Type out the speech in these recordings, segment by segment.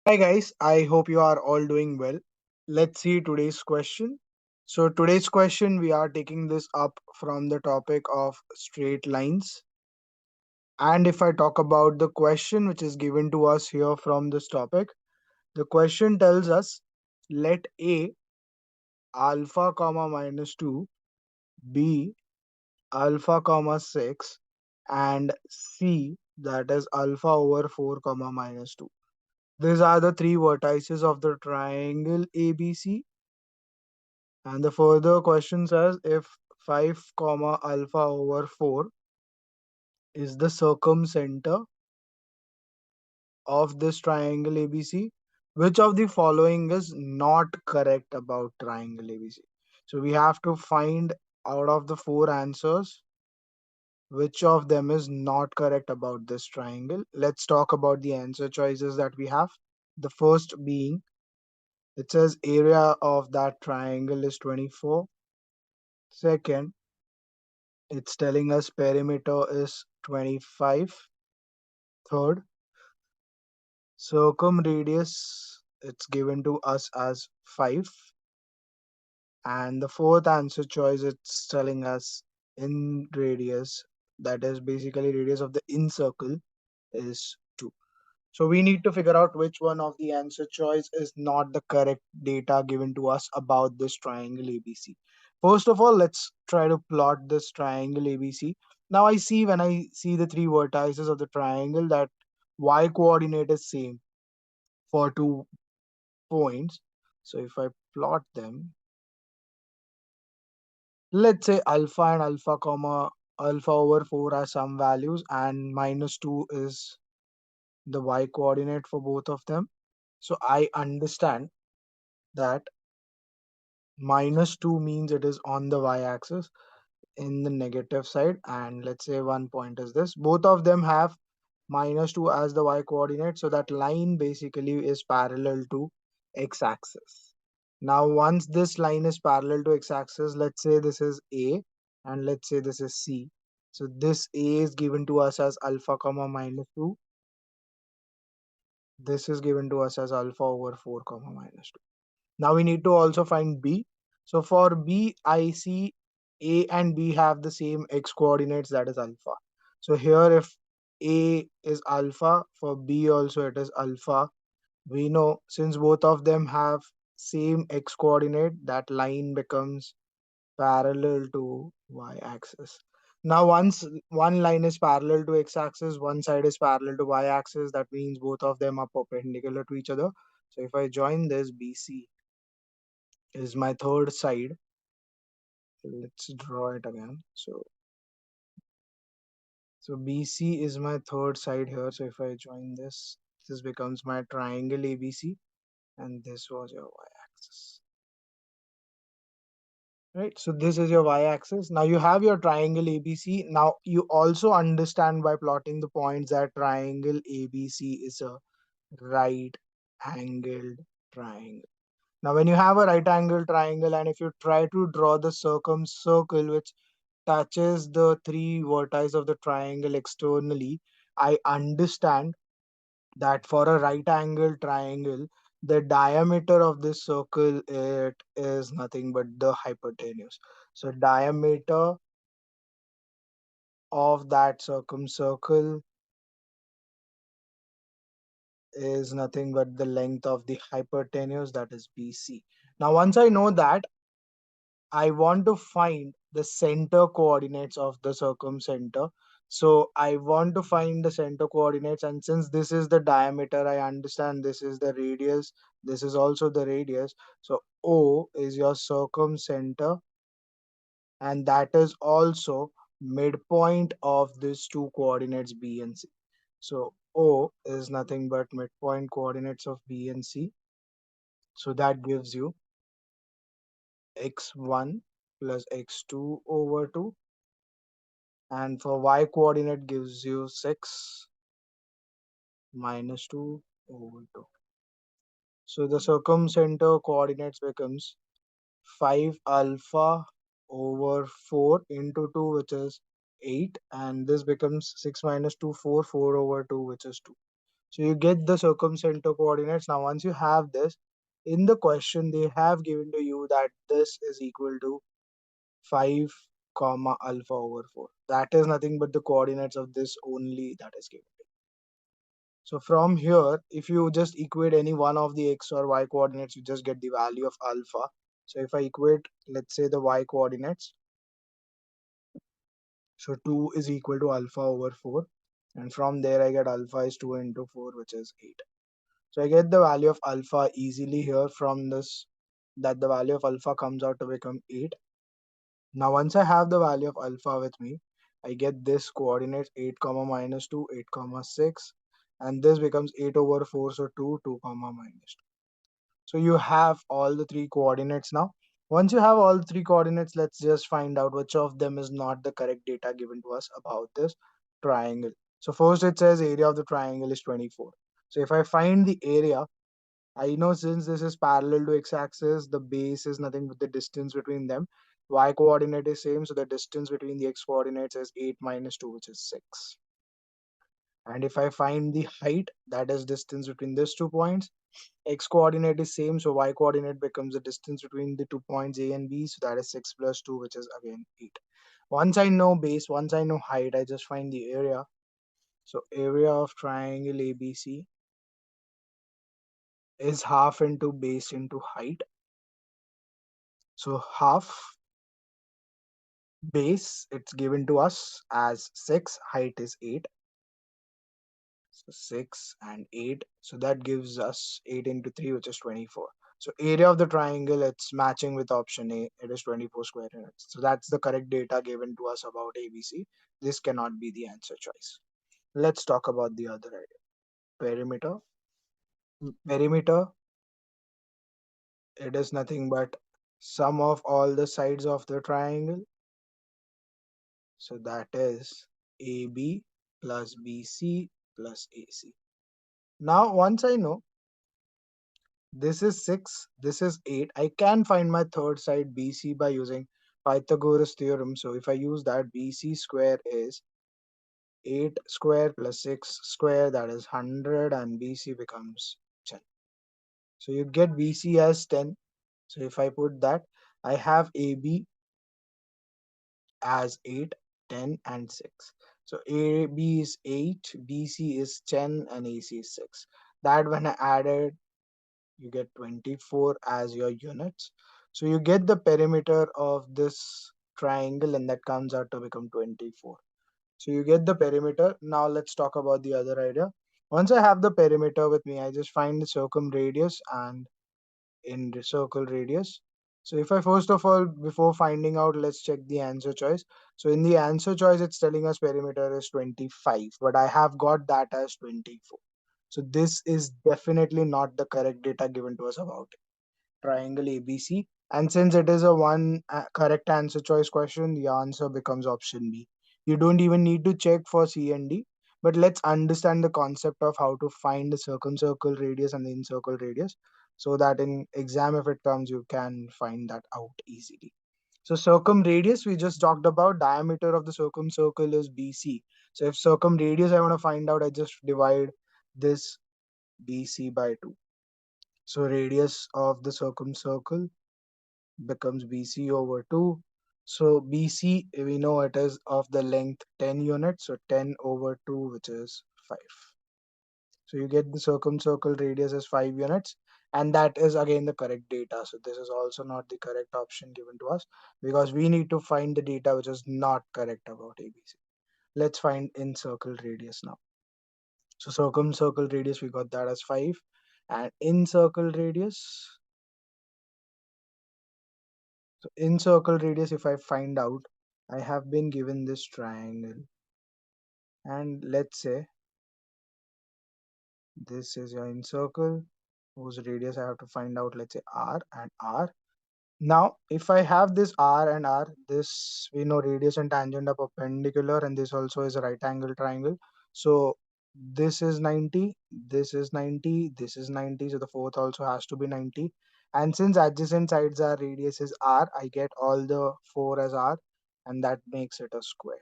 Hi guys, I hope you are all doing well. Let's see today's question. So today's question we are taking this up from the topic of straight lines. And if I talk about the question which is given to us here from this topic, the question tells us let A alpha comma minus 2 B alpha comma 6 and C that is alpha over 4 comma minus 2. These are the three vertices of the triangle ABC. And the further question says if 5 comma alpha over 4 is the circumcenter of this triangle ABC, which of the following is not correct about triangle ABC? So we have to find out of the four answers which of them is not correct about this triangle. Let's talk about the answer choices that we have. The first being it says area of that triangle is 24. Second, it's telling us perimeter is 25. Third, circumradius it's given to us as 5. And the fourth answer choice it's telling us in radius, that is basically radius of the in circle is 2. So we need to figure out which one of the answer choice is not the correct data given to us about this triangle ABC. First of all, let's try to plot this triangle ABC. Now I see when I see the three vertices of the triangle that y coordinate is same for 2 points. So if I plot them, let's say alpha and alpha comma alpha over 4 are some values and minus 2 is the y coordinate for both of them. So I understand that minus 2 means it is on the y-axis in the negative side, and let's say 1 point is this. Both of them have minus 2 as the y coordinate, so that line basically is parallel to x-axis. Now once this line is parallel to x-axis, let's say this is A and let's say this is C. So this A is given to us as alpha comma minus 2. This is given to us as alpha over 4 comma minus 2. Now we need to also find B. So for B, I see A and B have the same x coordinates, that is alpha. So here if A is alpha, for B also it is alpha. We know since both of them have same x coordinate, that line becomes parallel to y-axis. Now once one line is parallel to x-axis, one side is parallel to y-axis, that means both of them are perpendicular to each other. So if I join this, BC is my third side. Let's draw it again. So BC is my third side here. So if I join this, this becomes my triangle ABC, and this was your y-axis. Right, so this is your y-axis. Now you have your triangle ABC. Now you also understand by plotting the points that triangle ABC is a right angled triangle. Now when you have a right angled triangle and if you try to draw the circumcircle which touches the three vertices of the triangle externally, I understand that for a right angle triangle, the diameter of this circle it is nothing but the hypotenuse. So diameter of that circumcircle is nothing but the length of the hypotenuse, that is BC. Now once I know that, I want to find the center coordinates of the circumcenter. So I want to find the center coordinates, and since this is the diameter, I understand this is the radius, this is also the radius. So O is your circumcenter, and that is also midpoint of these two coordinates B and C. So O is nothing but midpoint coordinates of B and C. So that gives you x1 plus x2 over 2, and for y coordinate gives you 6 minus 2 over 2. So the circumcenter coordinates becomes 5 alpha over 4 into 2, which is 8, and this becomes 6 minus 2 4 4 over 2, which is 2. So you get the circumcenter coordinates. Now, once you have this, in the question, they have given to you that this is equal to 5 comma alpha over 4. That is nothing but the coordinates of this only that is given. So from here, if you just equate any one of the x or y coordinates, you just get the value of alpha. So if I equate, let's say the y coordinates, so 2 is equal to alpha over 4. And from there, I get alpha is 2 into 4, which is 8. So I get the value of alpha easily here from this, that the value of alpha comes out to become 8. Now, once I have the value of alpha with me, I get this coordinate 8 comma minus 2, 8 comma 6, and this becomes 8 over 4, so 2, 2 comma minus 2. So you have all the three coordinates now. Once you have all three coordinates, let's just find out which of them is not the correct data given to us about this triangle. So first it says area of the triangle is 24. So if I find the area, I know since this is parallel to x-axis, the base is nothing but the distance between them. Y coordinate is same, so the distance between the x coordinates is 8 minus 2, which is 6. And if I find the height, that is distance between these 2 points, x coordinate is same, so y coordinate becomes the distance between the 2 points A and B, so that is 6 plus 2, which is again 8. Once I know base, once I know height, I just find the area. So area of triangle ABC is half into base into height. So half base, it's given to us as 6, height is 8. So 6 and 8. So that gives us 8 into 3, which is 24. So area of the triangle, it's matching with option A. It is 24 square units. So that's the correct data given to us about ABC. This cannot be the answer choice. Let's talk about the other idea. Perimeter. Perimeter, it is nothing but sum of all the sides of the triangle. So that is AB plus BC plus AC. Now, once I know this is 6, this is 8, I can find my third side BC by using Pythagoras theorem. So if I use that, BC square is 8 square plus 6 square, that is 100, and BC becomes 10. So you get BC as 10. So if I put that, I have AB as 8, 10, and 6. So AB is 8, BC is 10, and AC is 6. That when I added, you get 24 as your units. So you get the perimeter of this triangle, and that comes out to become 24. So you get the perimeter. Now let's talk about the other idea. Once I have the perimeter with me, I just find the circumradius and in the circle radius. So if I first of all, before finding out, let's check the answer choice. So in the answer choice, it's telling us perimeter is 25, but I have got that as 24. So this is definitely not the correct data given to us about triangle ABC. And since it is a one correct answer choice question, the answer becomes option B. You don't even need to check for C and D, but let's understand the concept of how to find the circumcircle radius and the incircle radius, so that in exam, if it comes, you can find that out easily. So circumradius, we just talked about diameter of the circumcircle is BC. So if circumradius I want to find out, I just divide this BC by 2. So radius of the circumcircle becomes BC over 2. So BC, we know it is of the length 10 units, so 10 over 2, which is 5. So you get the circumcircle radius as 5 units, and that is again the correct data. So this is also not the correct option given to us, because we need to find the data which is not correct about ABC. Let's find incircle radius now. So circumcircle radius, we got that as 5, and incircle radius, so in circle radius, if I find out, I have been given this triangle, and let's say this is your incircle whose radius I have to find out, let's say R and R. Now, if I have this R and R, this we know radius and tangent are perpendicular, and this also is a right angle triangle. So this is 90, this is 90, this is 90. So the fourth also has to be 90. And since adjacent sides are radius is R, I get all the four as R, and that makes it a square.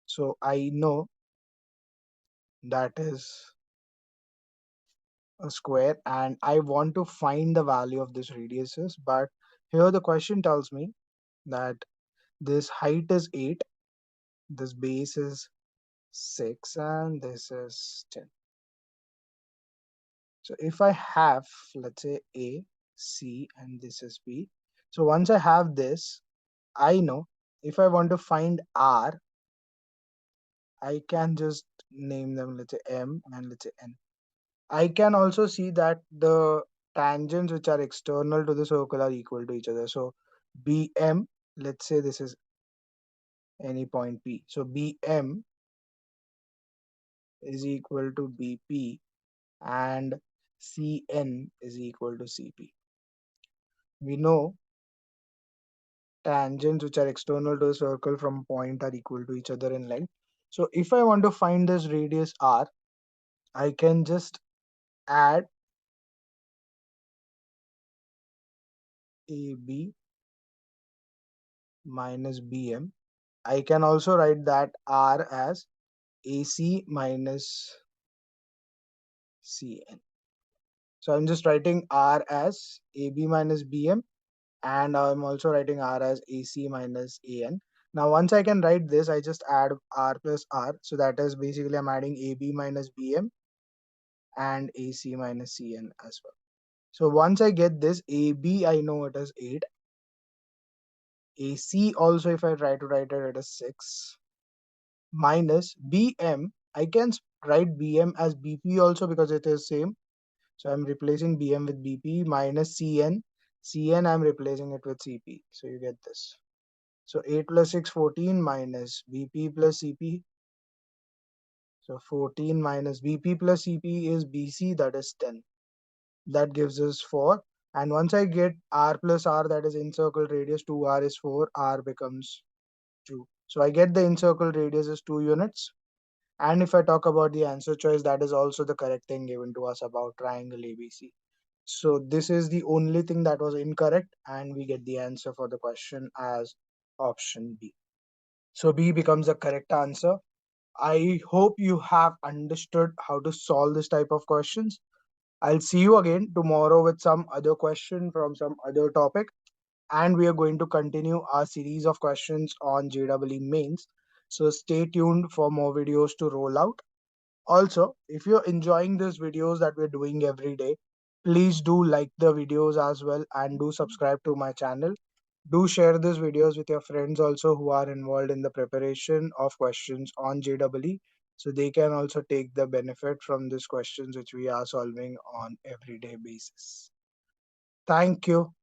So I know that is a square, and I want to find the value of this radiuses. But here the question tells me that this height is 8, this base is 6, and this is 10. So if I have, let's say, A, C, and this is B. So once I have this, I know if I want to find R, I can just name them, let's say M and let's say N. I can also see that the tangents which are external to the circle are equal to each other. So BM, let's say this is any point P. So BM is equal to BP and CN is equal to CP. We know tangents which are external to a circle from a point are equal to each other in length. So if I want to find this radius R, I can just add AB minus BM. I can also write that R as AC minus CN. So I'm just writing R as AB minus BM, and I'm also writing R as AC minus AN. Now once I can write this, I just add R plus R. So that is basically I'm adding AB minus BM and AC minus CN as well. So once I get this, AB I know it is 8. AC also if I try to write it, it is 6. Minus BM, I can write BM as BP also because it is same. So I'm replacing BM with BP minus CN. CN I'm replacing it with CP. So you get this. So 8 plus 6, 14 minus BP plus CP. So 14 minus BP plus CP is BC, that is 10. That gives us 4. And once I get R plus R, that is encircled radius, 2R is 4, R becomes 2. So I get the encircled radius is 2 units. And if I talk about the answer choice, that is also the correct thing given to us about triangle ABC. So this is the only thing that was incorrect, and we get the answer for the question as option B. So B becomes the correct answer. I hope you have understood how to solve this type of questions. I'll see you again tomorrow with some other question from some other topic, and we are going to continue our series of questions on JEE mains. So stay tuned for more videos to roll out. Also, if you're enjoying these videos that we're doing every day, please do like the videos as well and do subscribe to my channel. Do share these videos with your friends also who are involved in the preparation of questions on JEE, so they can also take the benefit from these questions which we are solving on everyday basis. Thank you.